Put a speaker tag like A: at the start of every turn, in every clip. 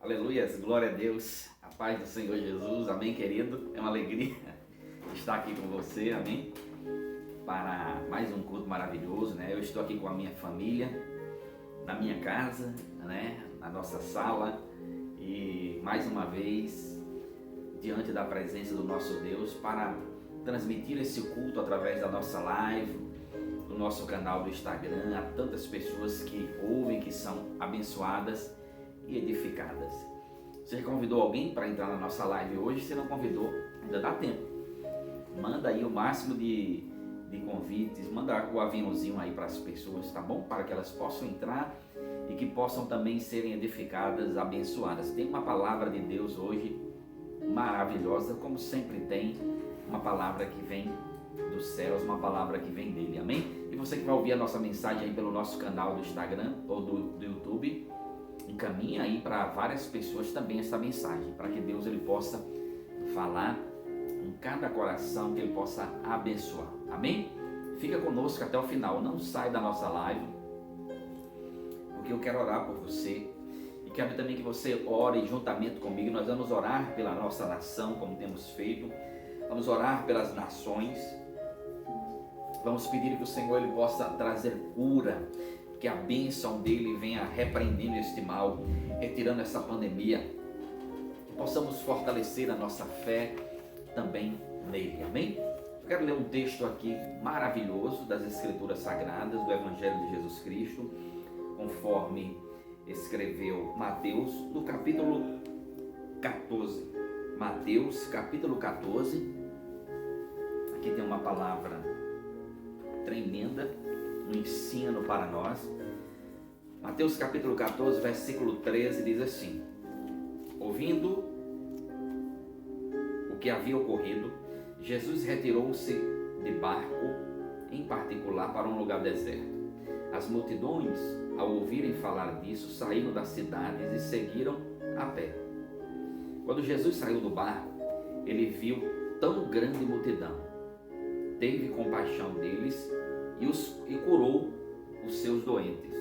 A: Aleluias, glória a Deus, a paz do Senhor Jesus, amém, querido? É uma alegria estar aqui com você, amém? Para mais um culto maravilhoso, né? Eu estou aqui com a minha família, na minha casa, né? Na nossa sala e mais uma vez diante da presença do nosso Deus para transmitir esse culto através da nossa live, do nosso canal do Instagram, a tantas pessoas que ouvem, que são abençoadas e edificadas. Você convidou alguém para entrar na nossa live hoje? Se não convidou, ainda dá tempo. Manda aí o máximo de convites, manda o aviãozinho aí para as pessoas, tá bom? Para que elas possam entrar e que possam também serem edificadas, abençoadas. Tem uma palavra de Deus hoje maravilhosa, como sempre tem, uma palavra que vem dos céus, uma palavra que vem dele, amém? E você que vai ouvir a nossa mensagem aí pelo nosso canal do Instagram ou do YouTube, encaminha aí para várias pessoas também essa mensagem, para que Deus ele possa falar em cada coração, que ele possa abençoar, amém? Fica conosco até o final, não sai da nossa live, porque eu quero orar por você e quero também que você ore juntamente comigo. Nós vamos orar pela nossa nação, como temos feito, vamos orar pelas nações, vamos pedir que o Senhor ele possa trazer cura, que a bênção dele venha repreendendo este mal, retirando essa pandemia, que possamos fortalecer a nossa fé também nele, amém? Eu quero ler um texto aqui maravilhoso das Escrituras Sagradas, do Evangelho de Jesus Cristo, conforme escreveu Mateus, no capítulo 14. Mateus, capítulo 14, aqui tem uma palavra tremenda, um ensino para nós. Mateus capítulo 14, versículo 13 diz assim: ouvindo o que havia ocorrido, Jesus retirou-se de barco em particular para um lugar deserto. As multidões, ao ouvirem falar disso, saíram das cidades e seguiram a pé. Quando Jesus saiu do barco, ele viu tão grande multidão, teve compaixão deles e curou os seus doentes.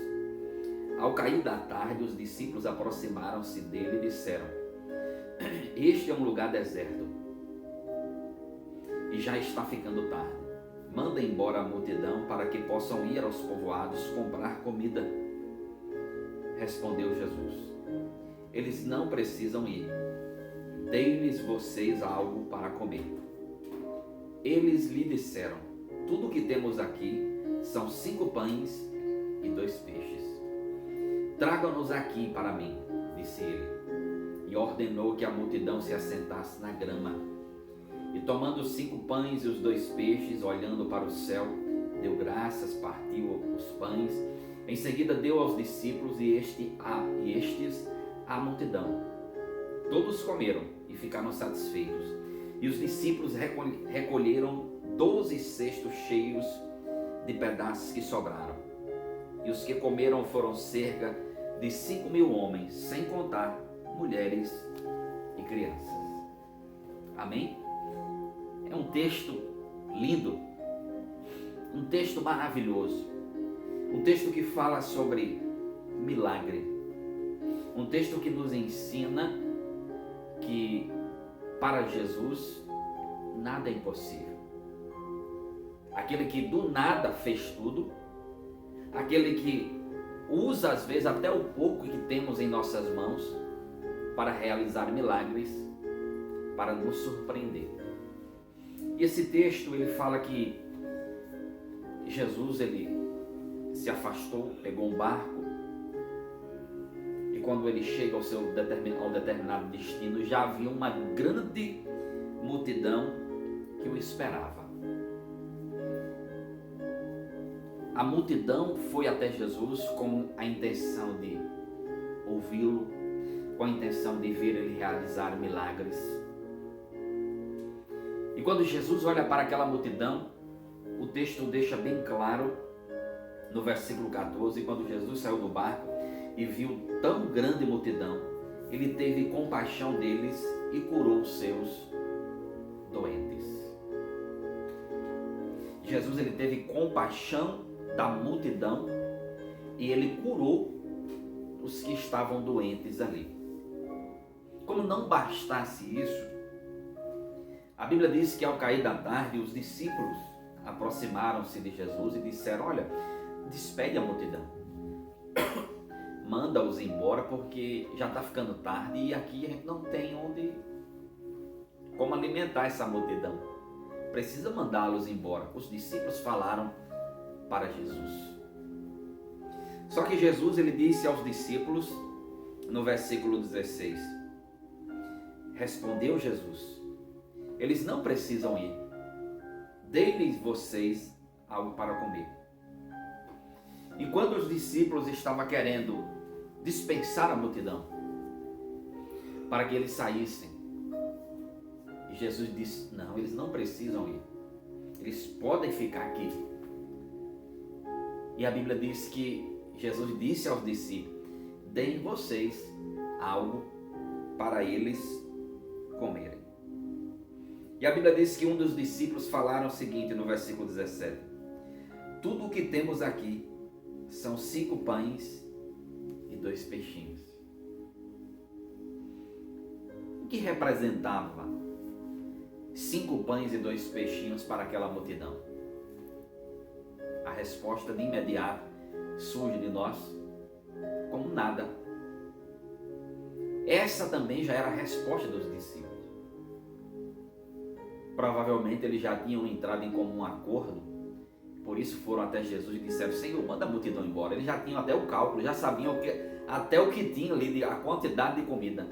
A: Ao cair da tarde, os discípulos aproximaram-se dele e disseram: este é um lugar deserto e já está ficando tarde. Manda embora a multidão para que possam ir aos povoados comprar comida. Respondeu Jesus: eles não precisam ir. Dei-lhes vocês algo para comer. Eles lhe disseram: tudo o que temos aqui são 5 pães e 2 peixes. Tragam-nos aqui para mim, disse ele. E ordenou que a multidão se assentasse na grama. E tomando os 5 pães e os 2 peixes, olhando para o céu, deu graças, partiu os pães. Em seguida deu aos discípulos e estes à multidão. Todos comeram e ficaram satisfeitos. E os discípulos recolheram 12 cestos cheios de pedaços que sobraram. E os que comeram foram cerca de 5.000 homens, sem contar mulheres e crianças. Amém? É um texto lindo, um texto maravilhoso, um texto que fala sobre milagre, um texto que nos ensina que para Jesus nada é impossível. Aquele que do nada fez tudo, aquele que usa às vezes até o pouco que temos em nossas mãos para realizar milagres, para nos surpreender. E esse texto ele fala que Jesus ele se afastou, pegou um barco, e quando ele chega ao determinado destino, já havia uma grande multidão que o esperava. A multidão foi até Jesus com a intenção de ouvi-lo, com a intenção de ver ele realizar milagres. E quando Jesus olha para aquela multidão, o texto deixa bem claro, no versículo 14, quando Jesus saiu do barco e viu tão grande multidão, ele teve compaixão deles e curou os seus doentes. Jesus ele teve compaixão da multidão e ele curou os que estavam doentes ali. Como não bastasse isso, a Bíblia diz que ao cair da tarde, os discípulos aproximaram-se de Jesus e disseram: olha, despede a multidão, manda-os embora, porque já está ficando tarde e aqui a gente não tem como alimentar essa multidão. Precisa mandá-los embora. Os discípulos falaram para Jesus. Só que Jesus, ele disse aos discípulos, no versículo 16, respondeu Jesus: eles não precisam ir, dei-lhes vocês algo para comer. E quando os discípulos estavam querendo dispensar a multidão para que eles saíssem, Jesus disse: não, eles não precisam ir, eles podem ficar aqui. E a Bíblia diz que Jesus disse aos discípulos: deem vocês algo para eles comerem. E a Bíblia diz que um dos discípulos falaram o seguinte no versículo 17: tudo o que temos aqui são 5 pães e 2 peixinhos. O que representava 5 pães e 2 peixinhos para aquela multidão? A resposta de imediato surge de nós como nada. Essa também já era a resposta dos discípulos. Provavelmente eles já tinham entrado em comum acordo, por isso foram até Jesus e disseram: Senhor, manda a multidão embora. Eles já tinham até o cálculo, já sabiam até o que tinha ali, a quantidade de comida.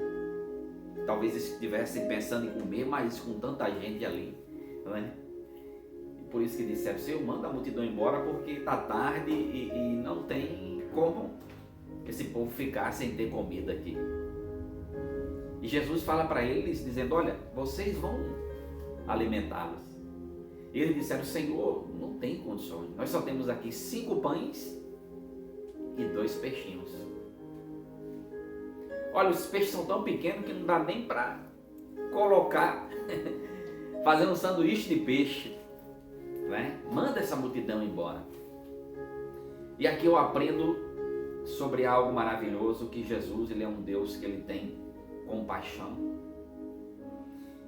A: Talvez eles estivessem pensando em comer, mas com tanta gente ali, não é? E por isso que disseram: Senhor, manda a multidão embora, porque está tarde e não tem como esse povo ficar sem ter comida aqui. E Jesus fala para eles dizendo: olha, vocês vão alimentá-los. E eles disseram: Senhor, não tem condições, nós só temos aqui 5 pães e 2 peixinhos. Olha, os peixes são tão pequenos que não dá nem para colocar, fazer um sanduíche de peixe, né? Manda essa multidão embora. E aqui eu aprendo sobre algo maravilhoso, que Jesus, ele é um Deus que ele tem compaixão.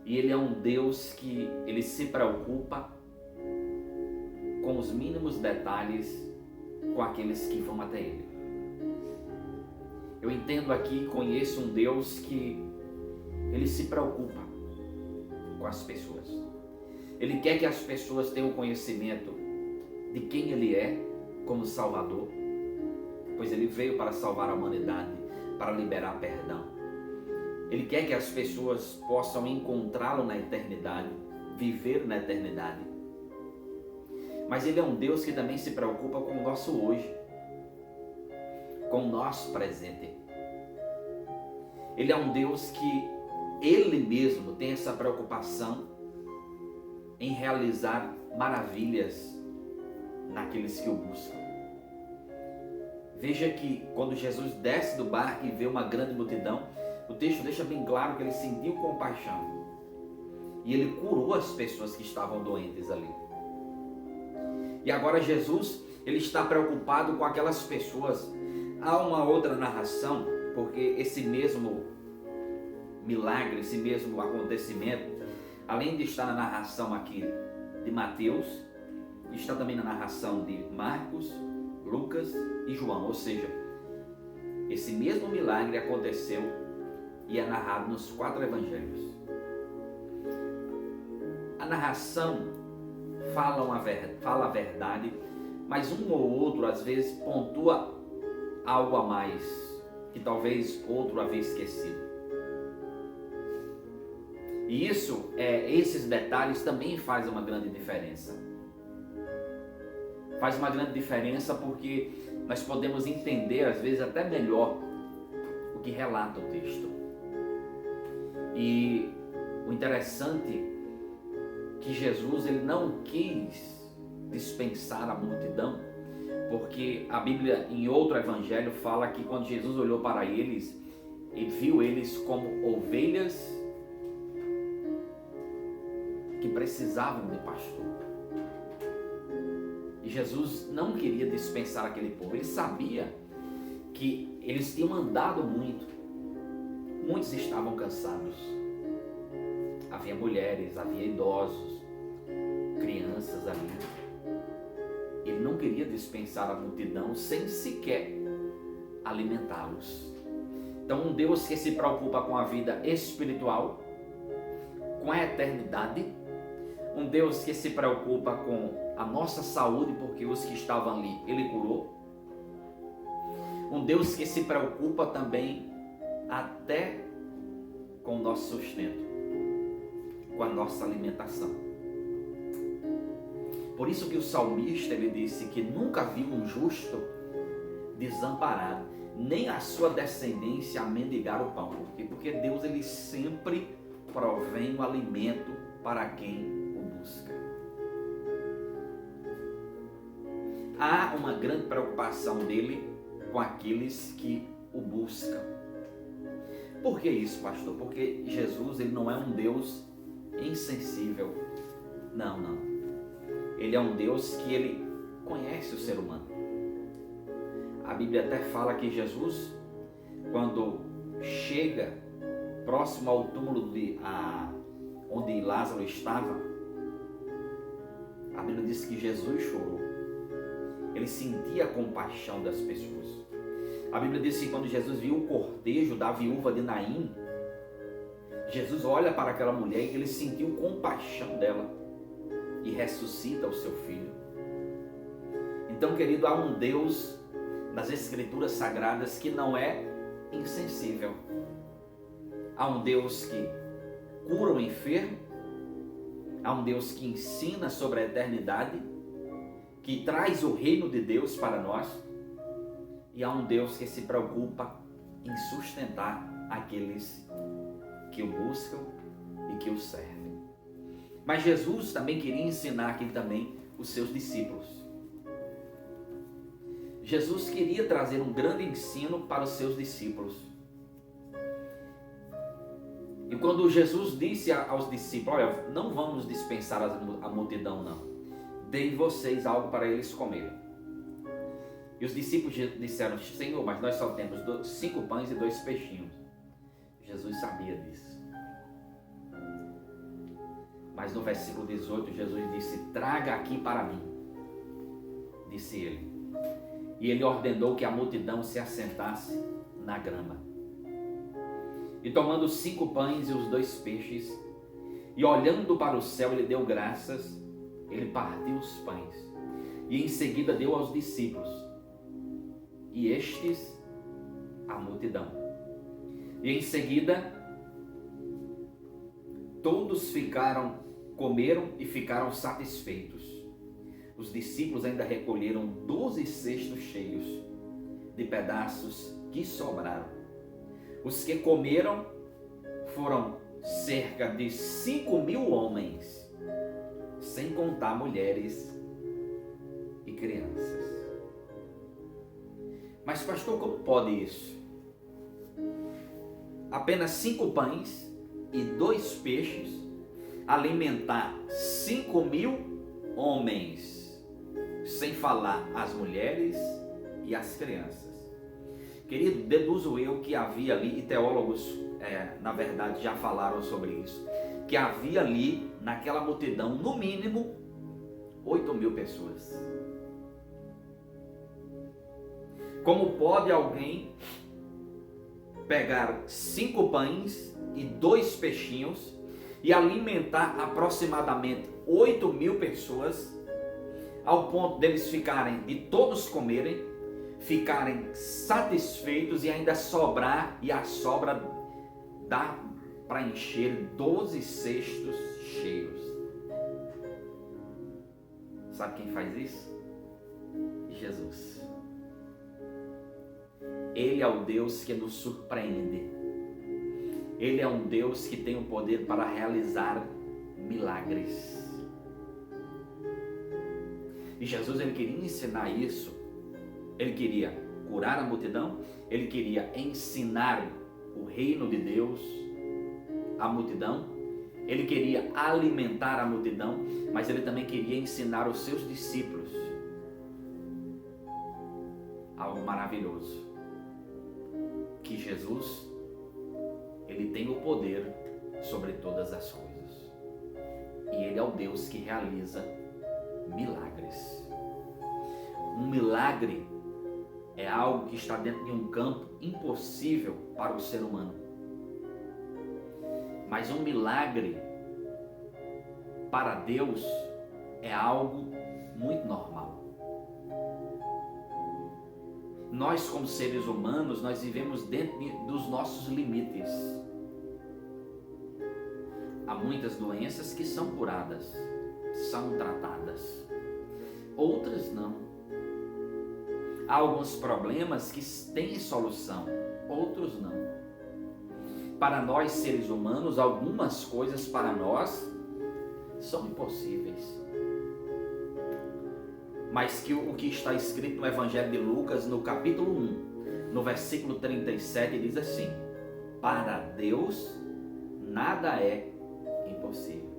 A: E ele é um Deus que ele se preocupa com os mínimos detalhes com aqueles que vão até ele. Eu entendo aqui, conheço um Deus que ele se preocupa com as pessoas. Ele quer que as pessoas tenham conhecimento de quem ele é como Salvador, pois ele veio para salvar a humanidade, para liberar perdão. Ele quer que as pessoas possam encontrá-lo na eternidade, viver na eternidade. Mas ele é um Deus que também se preocupa com o nosso hoje, com o nosso presente. Ele é um Deus que ele mesmo tem essa preocupação em realizar maravilhas naqueles que o buscam. Veja que quando Jesus desce do barco e vê uma grande multidão, o texto deixa bem claro que ele sentiu compaixão e ele curou as pessoas que estavam doentes ali. E agora Jesus, ele está preocupado com aquelas pessoas. Há uma outra narração, porque esse mesmo milagre, esse mesmo acontecimento, além de estar na narração aqui de Mateus, está também na narração de Marcos, Lucas e João. Ou seja, esse mesmo milagre aconteceu e é narrado nos 4 evangelhos. A narração fala a verdade, mas um ou outro às vezes pontua algo a mais, que talvez outro havia esquecido. E esses detalhes também fazem uma grande diferença. Faz uma grande diferença porque nós podemos entender às vezes até melhor o que relata o texto. E o interessante é que Jesus, ele não quis dispensar a multidão, porque a Bíblia em outro evangelho fala que quando Jesus olhou para eles, ele viu eles como ovelhas que precisavam de pastor. E Jesus não queria dispensar aquele povo. Ele sabia que eles tinham andado muito Todos estavam cansados. Havia mulheres, havia idosos, crianças ali. Ele não queria dispensar a multidão sem sequer alimentá-los. Então, um Deus que se preocupa com a vida espiritual, com a eternidade, um Deus que se preocupa com a nossa saúde, porque os que estavam ali, Ele curou. Um Deus que se preocupa também até com o nosso sustento, com a nossa alimentação. Por isso que o salmista, ele disse que nunca viu um justo desamparado, nem a sua descendência a mendigar o pão. Por quê? Porque Deus, ele sempre provém o alimento para quem o busca. Há uma grande preocupação dele com aqueles que o buscam. Por que isso, pastor? Porque Jesus, ele não é um Deus insensível. Não, não. Ele é um Deus que ele conhece o ser humano. A Bíblia até fala que Jesus, quando chega próximo ao túmulo onde Lázaro estava, a Bíblia diz que Jesus chorou. Ele sentia a compaixão das pessoas. A Bíblia diz que quando Jesus viu o cortejo da viúva de Naim, Jesus olha para aquela mulher e ele sentiu compaixão dela e ressuscita o seu filho. Então, querido, há um Deus nas Escrituras Sagradas que não é insensível. Há um Deus que cura o enfermo, há um Deus que ensina sobre a eternidade, que traz o reino de Deus para nós, e há um Deus que se preocupa em sustentar aqueles que o buscam e que o servem. Mas Jesus também queria ensinar aqui também os seus discípulos. Jesus queria trazer um grande ensino para os seus discípulos. E quando Jesus disse aos discípulos, olha, não vamos dispensar a multidão não, deem vocês algo para eles comerem. E os discípulos disseram, Senhor, mas nós só temos 5 pães e 2 peixinhos. Jesus sabia disso. Mas no versículo 18, Jesus disse, traga aqui para mim, disse ele. E ele ordenou que a multidão se assentasse na grama. E tomando os 5 pães e os 2 peixes, e olhando para o céu, ele deu graças, ele partiu os pães, e em seguida deu aos discípulos, e estes a multidão. E em seguida, todos comeram e ficaram satisfeitos. Os discípulos ainda recolheram 12 cestos cheios de pedaços que sobraram. Os que comeram foram cerca de 5.000 homens, sem contar mulheres e crianças. Mas pastor, como pode isso? Apenas 5 pães e 2 peixes alimentar 5.000 homens, sem falar as mulheres e as crianças. Querido, deduzo eu que havia ali, e teólogos na verdade já falaram sobre isso, que havia ali naquela multidão no mínimo 8.000 pessoas. Como pode alguém pegar 5 pães e 2 peixinhos e alimentar aproximadamente 8.000 pessoas, ao ponto deles de todos comerem, ficarem satisfeitos e ainda sobrar, e a sobra dá para encher 12 cestos cheios. Sabe quem faz isso? Jesus. Ele é o Deus que nos surpreende. Ele é um Deus que tem o poder para realizar milagres. E Jesus, ele queria ensinar isso. Ele queria curar a multidão, ele queria ensinar o reino de Deus à multidão, ele queria alimentar a multidão, mas ele também queria ensinar os seus discípulos algo maravilhoso, que Jesus, ele tem o poder sobre todas as coisas. E Ele é o Deus que realiza milagres. Um milagre é algo que está dentro de um campo impossível para o ser humano. Mas um milagre para Deus é algo muito normal. Nós, como seres humanos, nós vivemos dentro dos nossos limites. Há muitas doenças que são curadas, são tratadas. Outras não. Há alguns problemas que têm solução, outros não. Para nós, seres humanos, algumas coisas para nós são impossíveis. Mas que o que está escrito no Evangelho de Lucas, no capítulo 1, no versículo 37, diz assim: para Deus nada é impossível.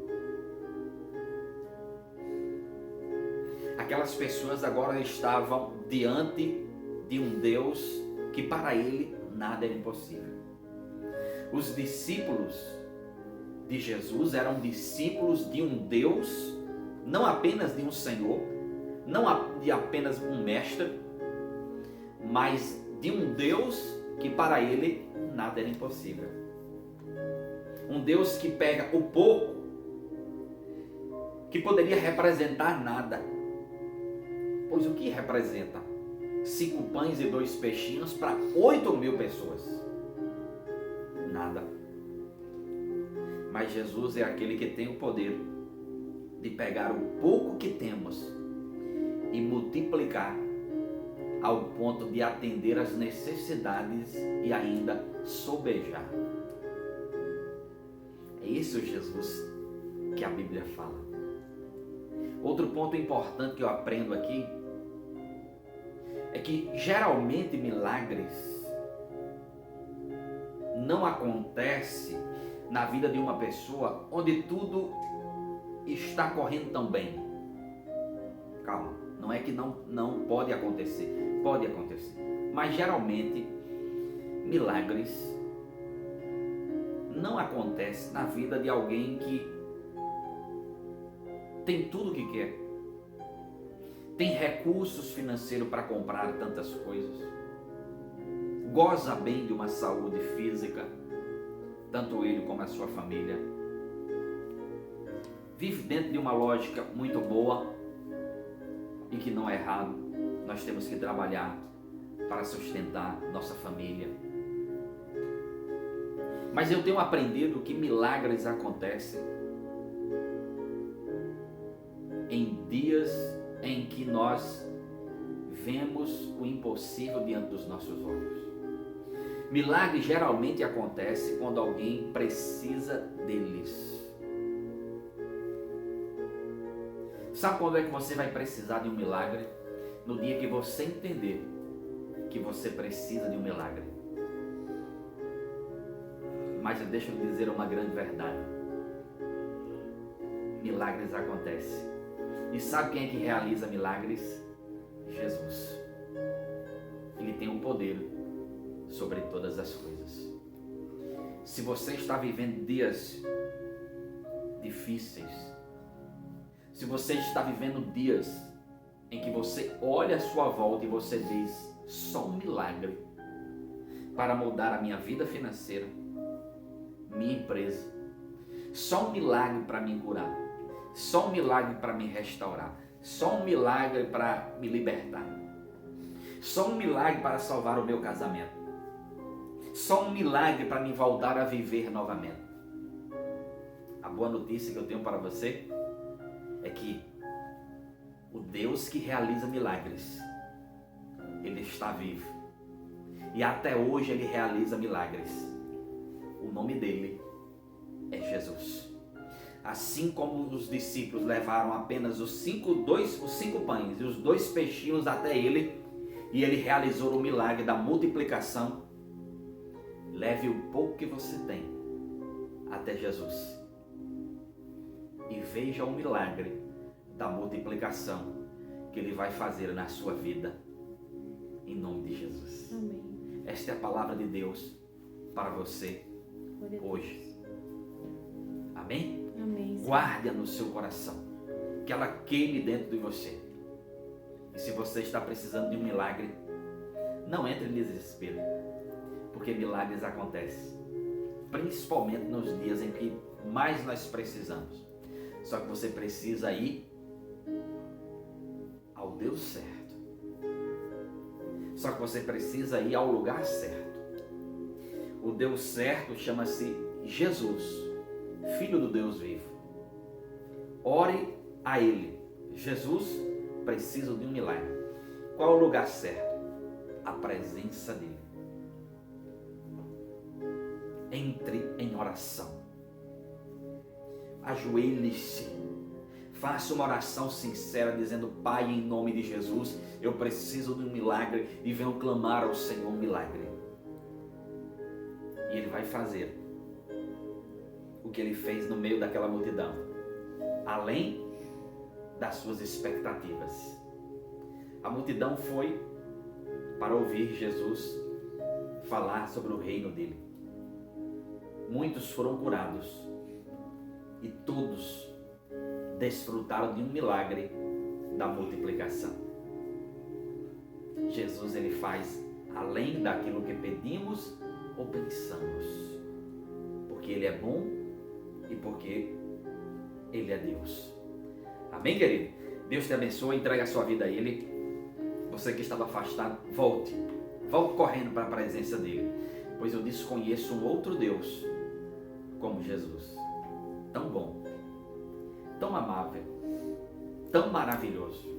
A: Aquelas pessoas agora estavam diante de um Deus que para ele nada era impossível. Os discípulos de Jesus eram discípulos de um Deus, não apenas de um Senhor, não de apenas um mestre, mas de um Deus que para ele nada era impossível. Um Deus que pega o pouco, que poderia representar nada. Pois o que representa 5 pães e 2 peixinhos para 8.000 pessoas? Nada. Mas Jesus é aquele que tem o poder de pegar o pouco que temos e multiplicar ao ponto de atender às necessidades e ainda sobejar. É esse o Jesus que a Bíblia fala. Outro ponto importante que eu aprendo aqui é que geralmente milagres não acontecem na vida de uma pessoa onde tudo está correndo tão bem. Calma, não é que não pode acontecer, pode acontecer. Mas geralmente milagres não acontecem na vida de alguém que tem tudo o que quer, tem recursos financeiros para comprar tantas coisas, goza bem de uma saúde física, tanto ele como a sua família, vive dentro de uma lógica muito boa e que não é errado. Nós temos que trabalhar para sustentar nossa família. Mas eu tenho aprendido que milagres acontecem em dias em que nós vemos o impossível diante dos nossos olhos. Milagre geralmente acontece quando alguém precisa deles. Sabe quando é que você vai precisar de um milagre? No dia que você entender que você precisa de um milagre. Mas deixa eu dizer uma grande verdade. Milagres acontecem. E sabe quem é que realiza milagres? Jesus. Ele tem o poder sobre todas as coisas. Se você está vivendo dias difíceis, se você está vivendo dias em que você olha à sua volta e você diz: só um milagre para mudar a minha vida financeira, minha empresa, só um milagre para me curar, só um milagre para me restaurar, só um milagre para me libertar, só um milagre para salvar o meu casamento, só um milagre para me voltar a viver novamente. A boa notícia que eu tenho para você é que o Deus que realiza milagres, Ele está vivo. E até hoje Ele realiza milagres. O nome dele é Jesus. Assim como os discípulos levaram apenas os 5 pães e os 2 peixinhos até Ele, e Ele realizou o milagre da multiplicação, leve o pouco que você tem até Jesus. E veja o milagre da multiplicação que Ele vai fazer na sua vida, em nome de Jesus.
B: Amém.
A: Esta é a palavra de Deus para você
B: Glória a Deus.
A: hoje. Amém?
B: Amém. Senhor.
A: Guarde-a no seu coração, que ela queime dentro de você. E se você está precisando de um milagre, não entre em desespero, porque milagres acontecem, principalmente nos dias em que mais nós precisamos. Só que você precisa ir ao Deus certo. Só que você precisa ir ao lugar certo. O Deus certo chama-se Jesus, Filho do Deus vivo. Ore a Ele. Jesus precisa de um milagre. Qual é o lugar certo? A presença dEle. Entre em oração. Ajoelhe-se. Faça uma oração sincera dizendo: Pai, em nome de Jesus, eu preciso de um milagre e venho clamar ao Senhor um milagre. E Ele vai fazer o que Ele fez no meio daquela multidão, além das suas expectativas. A multidão foi para ouvir Jesus falar sobre o reino dele. Muitos foram curados e todos desfrutaram de um milagre da multiplicação. Jesus, ele faz além daquilo que pedimos ou pensamos, porque ele é bom e porque ele é Deus. Amém, querido? Deus te abençoe, entregue a sua vida a Ele. Você que estava afastado, volte correndo para a presença dEle, pois eu desconheço um outro Deus como Jesus, tão bom, tão amável, tão maravilhoso.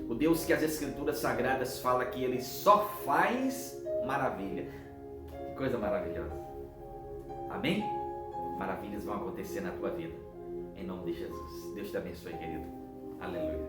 A: O Deus que as Escrituras Sagradas falam que Ele só faz maravilha. Que coisa maravilhosa. Amém? Maravilhas vão acontecer na tua vida, em nome de Jesus. Deus te abençoe, querido. Aleluia.